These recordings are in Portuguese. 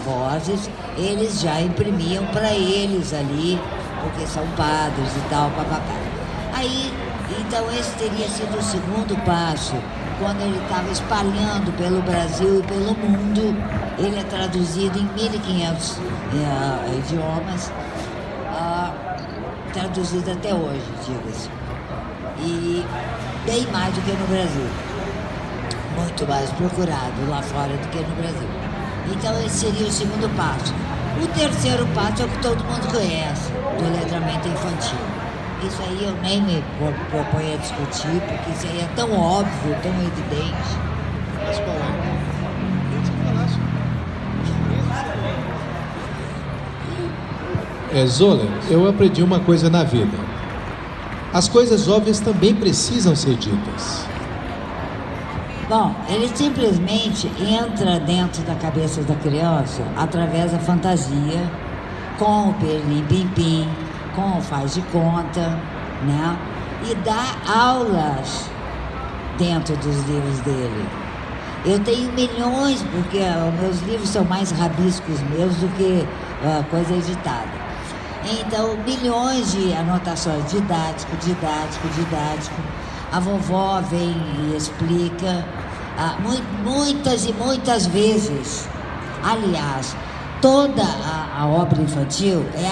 vozes, eles já imprimiam para eles ali, porque são padres e tal, papapá. Aí, então esse teria sido o segundo passo, quando ele estava espalhando pelo Brasil e pelo mundo. Ele é traduzido em 1.500 idiomas, traduzido até hoje, diga-se. E bem mais do que no Brasil. Muito mais procurado lá fora do que no Brasil. Então esse seria o segundo passo. O terceiro passo é o que todo mundo conhece, do letramento infantil. Isso aí eu nem me proponho a discutir, porque isso aí é tão óbvio, tão evidente. Mas qual é? Zoller, eu aprendi uma coisa na vida. As coisas óbvias também precisam ser ditas. Bom, ele simplesmente entra dentro da cabeça da criança através da fantasia, com o pirlim-pim-pim, com o faz de conta, né? E dá aulas dentro dos livros dele. Eu tenho milhões, porque os meus livros são mais rabiscos meus do que coisa editada. Então, milhões de anotações, didático. A vovó vem e explica muitas e muitas vezes. Aliás, toda a obra infantil é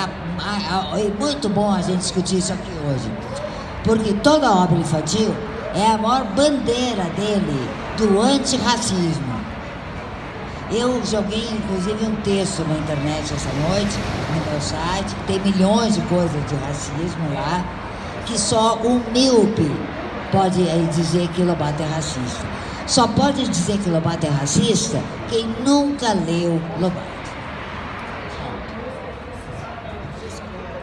muito bom a gente discutir isso aqui hoje, porque toda a obra infantil é a maior bandeira dele do antirracismo. Eu joguei inclusive um texto na internet essa noite, no meu site, que tem milhões de coisas de racismo lá, que só um míope pode dizer que Lobato é racista. Só pode dizer que Lobato é racista quem nunca leu Lobato.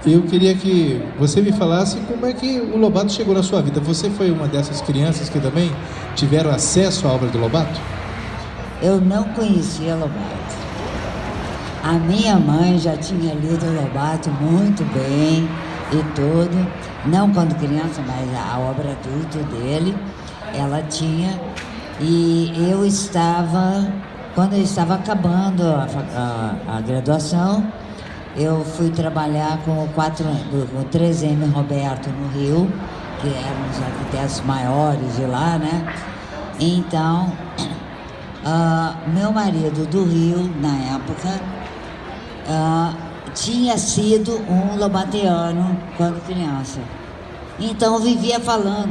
Eu queria que você me falasse como é que o Lobato chegou na sua vida. Você foi uma dessas crianças que também tiveram acesso à obra do Lobato? Eu não conhecia Lobato. A minha mãe já tinha lido Lobato muito bem e tudo. Não quando criança, mas a obra adulta dele, ela tinha. E eu estava, quando eu estava acabando a graduação, eu fui trabalhar com o 3M Roberto no Rio, que eram os arquitetos maiores de lá, né? Então, meu marido do Rio, na época, tinha sido um lobateano quando criança. Então vivia falando.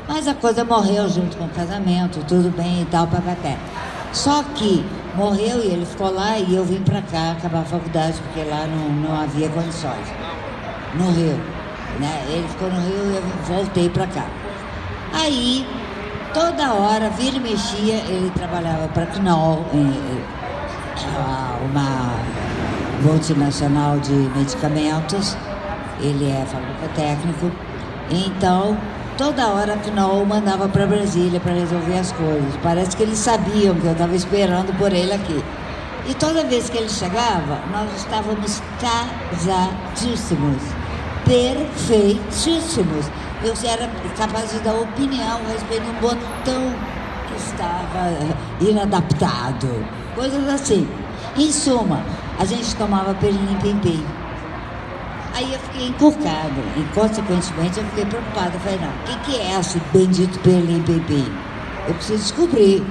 Mas a coisa morreu junto com o casamento, tudo bem e tal, papapé. Só que morreu e ele ficou lá e eu vim pra cá acabar a faculdade, porque lá não havia condições. No Rio, né? Ele ficou no Rio e eu voltei pra cá. Aí, toda hora, vira e mexia, ele trabalhava para Knoll, uma multinacional de medicamentos. Ele é farmacotécnico. Então, toda hora Knoll mandava para Brasília para resolver as coisas. Parece que eles sabiam que eu estava esperando por ele aqui. E toda vez que ele chegava, nós estávamos casadíssimos, perfeitíssimos. Eu era capaz de dar opinião a respeito de um botão que estava inadaptado, coisas assim. Em suma, a gente tomava pirlim-pim-pim. Aí eu fiquei encucada e, consequentemente, eu fiquei preocupada. Eu falei, não, o que é esse bendito pirlim-pim-pim? Eu preciso descobrir.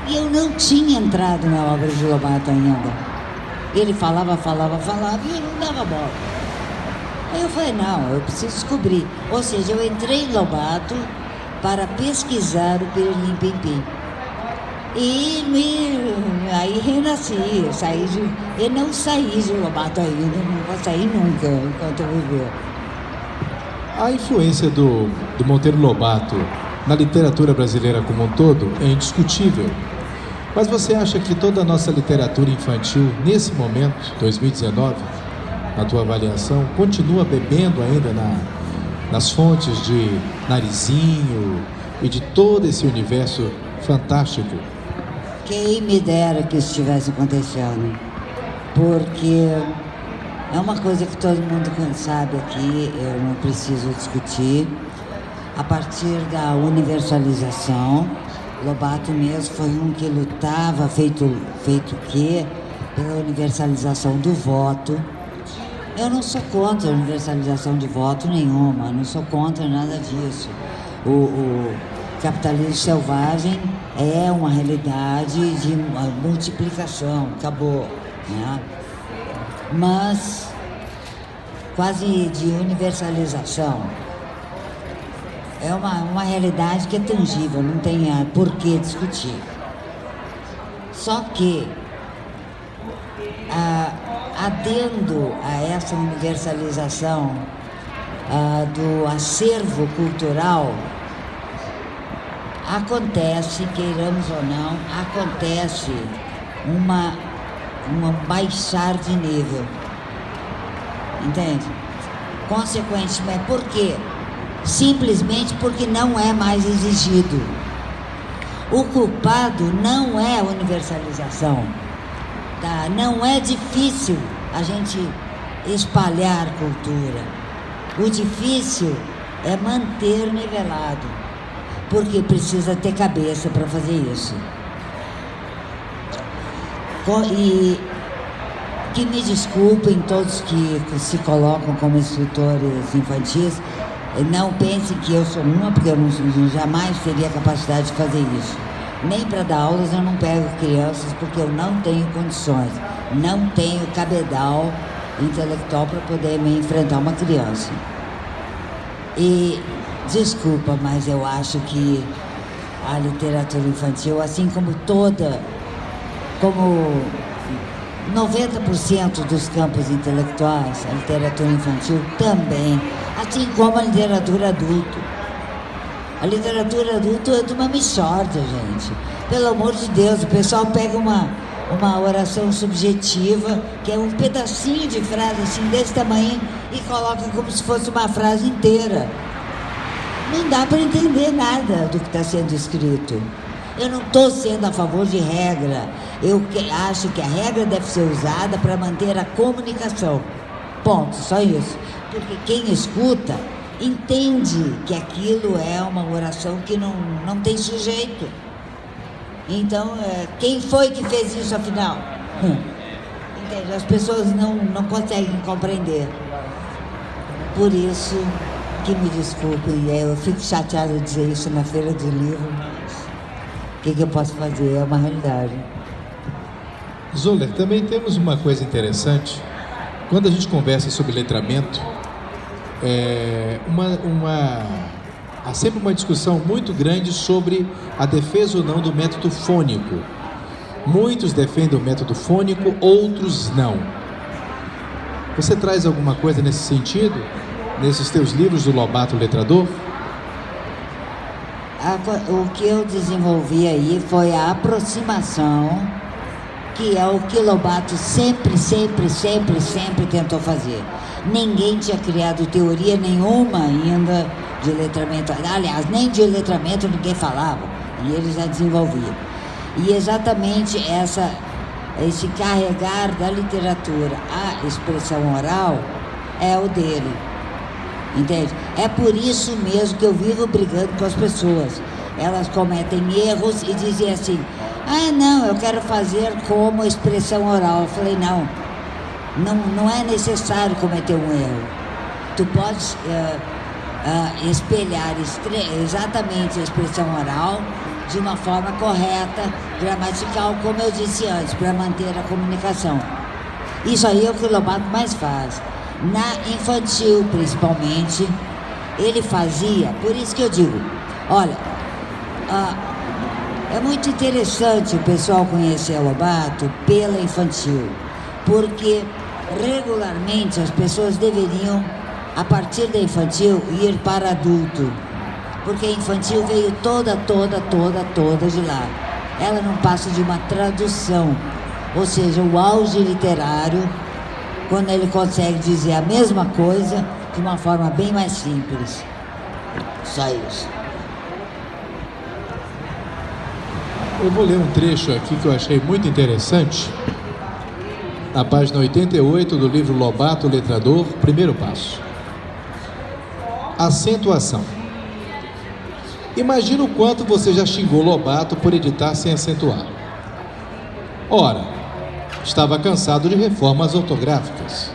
E eu não tinha entrado na obra de Lobato ainda. Ele falava e eu não dava bola. Aí eu falei, não, eu preciso descobrir. Ou seja, eu entrei em Lobato para pesquisar o pirlim-pim-pim. E aí renasci, eu não saí de Lobato ainda, não vou sair nunca enquanto eu viver. A influência do Monteiro Lobato na literatura brasileira como um todo é indiscutível. Mas você acha que toda a nossa literatura infantil, nesse momento, 2019, na tua avaliação, continua bebendo ainda nas fontes de Narizinho e de todo esse universo fantástico? Quem me dera que isso estivesse acontecendo, porque é uma coisa que todo mundo sabe aqui, eu não preciso discutir. A partir da universalização, Lobato mesmo foi um que lutava, feito o quê? Pela universalização do voto. Eu não sou contra a universalização de voto nenhuma, não sou contra nada disso. O capitalismo selvagem é uma realidade de multiplicação, acabou, né? Mas quase de universalização. É uma realidade que é tangível, não tem por que discutir. Só que, adendo a essa universalização do acervo cultural, acontece, queiramos ou não, acontece um baixar de nível. Entende? Consequentemente, por quê? Simplesmente porque não é mais exigido. O culpado não é a universalização. Tá? Não é difícil a gente espalhar cultura. O difícil é manter nivelado, porque precisa ter cabeça para fazer isso. E que me desculpem todos que se colocam como instrutores infantis. Não pensem que eu sou uma, porque eu jamais teria capacidade de fazer isso. Nem para dar aulas eu não pego crianças, porque eu não tenho condições, não tenho cabedal intelectual para poder me enfrentar uma criança. E desculpa, mas eu acho que a literatura infantil, assim como 90% dos campos intelectuais, a literatura infantil também, assim como a literatura adulto. A literatura adulto é de uma mixórdia, gente. Pelo amor de Deus, o pessoal pega uma oração subjetiva, que é um pedacinho de frase assim desse tamanho, e coloca como se fosse uma frase inteira. Não dá para entender nada do que está sendo escrito. Eu não estou sendo a favor de regra. Eu acho que a regra deve ser usada para manter a comunicação. Ponto, só isso. Porque quem escuta entende que aquilo é uma oração que não tem sujeito. Então, quem foi que fez isso afinal? Entende? As pessoas não conseguem compreender. Por isso que me desculpem, eu fico chateada de dizer isso na feira do livro, mas o que eu posso fazer? É uma realidade. Zoller, também temos uma coisa interessante. Quando a gente conversa sobre letramento, há sempre uma discussão muito grande sobre a defesa ou não do método fônico. Muitos defendem o método fônico, outros não. Você traz alguma coisa nesse sentido, nesses teus livros do Lobato Letrador? O que eu desenvolvi aí foi a aproximação, que é o que Lobato sempre tentou fazer. Ninguém tinha criado teoria nenhuma ainda de letramento. Aliás, nem de letramento ninguém falava, e ele já desenvolvia. E exatamente esse carregar da literatura à expressão oral é o dele. Entende? É por isso mesmo que eu vivo brigando com as pessoas. Elas cometem erros e dizem assim: não, eu quero fazer como expressão oral. Eu falei, não é necessário cometer um erro. Tu podes espelhar exatamente a expressão oral de uma forma correta, gramatical, como eu disse antes, para manter a comunicação. Isso aí é o que o Lobato mais faz. Na infantil, principalmente, ele fazia, por isso que eu digo, olha, é muito interessante o pessoal conhecer Lobato pela infantil, porque regularmente as pessoas deveriam, a partir da infantil, ir para adulto, porque a infantil veio toda de lá. Ela não passa de uma tradução, ou seja, o auge literário, quando ele consegue dizer a mesma coisa de uma forma bem mais simples. Só isso. Eu vou ler um trecho aqui que eu achei muito interessante, na página 88 do livro Lobato Letrador, primeiro passo. Acentuação. Imagina o quanto você já xingou Lobato por editar sem acentuar. Ora, estava cansado de reformas ortográficas.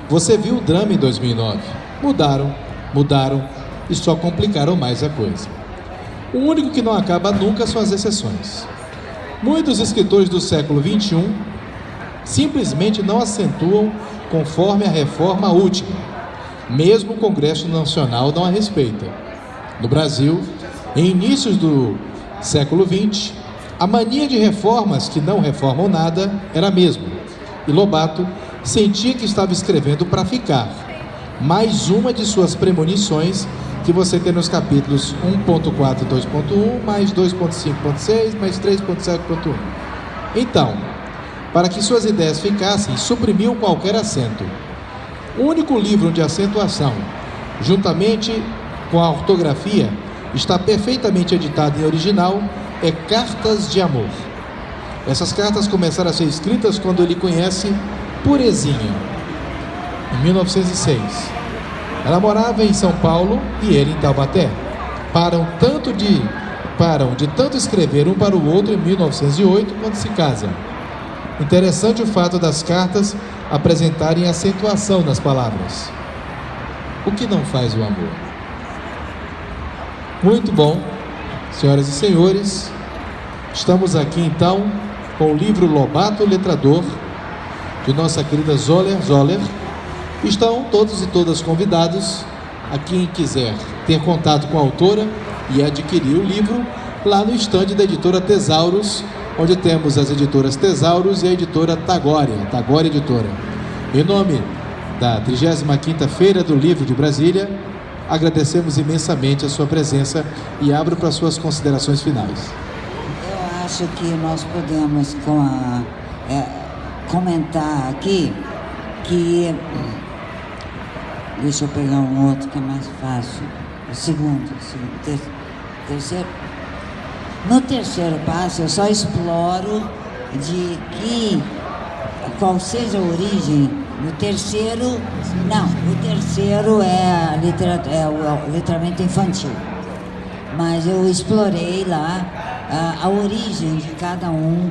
Você viu o drama em 2009. Mudaram e só complicaram mais a coisa. O único que não acaba nunca são as exceções. Muitos escritores do século XXI simplesmente não acentuam conforme a reforma última. Mesmo o Congresso Nacional não a respeita. No Brasil, em inícios do século XX, a mania de reformas que não reformam nada era a mesma. E Lobato sentia que estava escrevendo para ficar. Mais uma de suas premonições que você tem nos capítulos 1.4, 2.1, mais 2.5.6, mais 3.7.1. Então, para que suas ideias ficassem, suprimiu qualquer acento. O único livro onde a acentuação, juntamente com a ortografia, está perfeitamente editado em original, é Cartas de Amor. Essas cartas começaram a ser escritas quando ele conhece Purezinha, em 1906. Ela morava em São Paulo e ele em Taubaté. Param de tanto escrever um para o outro em 1908, quando se casam. Interessante o fato das cartas apresentarem acentuação nas palavras. O que não faz o amor? Muito bom, senhoras e senhores, estamos aqui então com o livro Lobato Letrador, de nossa querida Zoller. Estão todos e todas convidados a quem quiser ter contato com a autora e adquirir o livro lá no estande da editora Tesauros, onde temos as editoras Tesauros e a editora Tagore Editora. Em nome da 35ª Feira do Livro de Brasília, agradecemos imensamente a sua presença e abro para suas considerações finais. Eu acho que nós podemos comentar aqui que... Deixa eu pegar um outro que é mais fácil. Terceiro. No terceiro passo, eu só exploro de que, qual seja a origem. O terceiro é o letramento infantil. Mas eu explorei lá a origem de cada um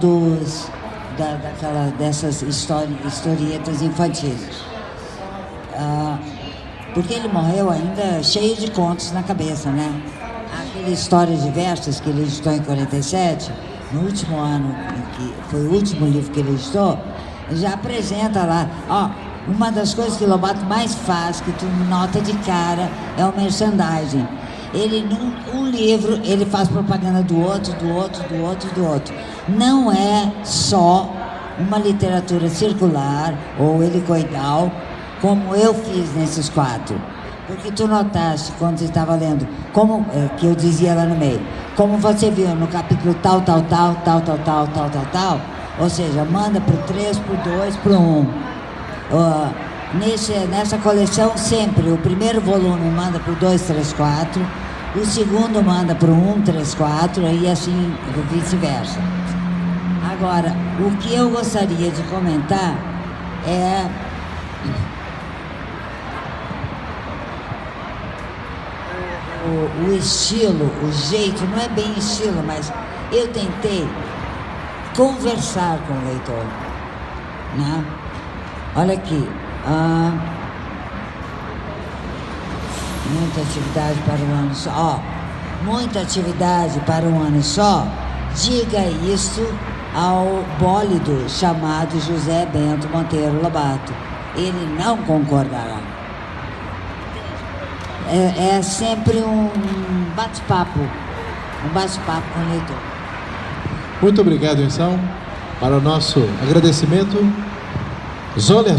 dessas historietas infantis. Porque ele morreu ainda cheio de contos na cabeça, né? Aquela Histórias Diversas que ele editou em 47, no último ano, que foi o último livro que ele editou, já apresenta lá, uma das coisas que Lobato mais faz, que tu nota de cara, é o merchandising. Ele, num livro, ele faz propaganda do outro. Não é só uma literatura circular ou helicoidal, como eu fiz nesses 4. Porque tu notaste, quando você estava lendo, que eu dizia lá no meio, como você viu no capítulo tal, ou seja, manda pro 3, pro 2, pro 1. Nessa coleção, sempre, o primeiro volume manda pro 2, 3, 4, o segundo manda pro 1, 3, 4, e assim, vice-versa. Agora, o que eu gostaria de comentar é... O estilo, o jeito, não é bem estilo, mas eu tentei conversar com o leitor, né? Olha aqui, muita atividade para um ano só, muita atividade para um ano só, diga isso ao bólido chamado José Bento Monteiro Lobato, ele não concordará. É sempre um bate-papo com o leitor. Muito obrigado, então, para o nosso agradecimento, Zoller.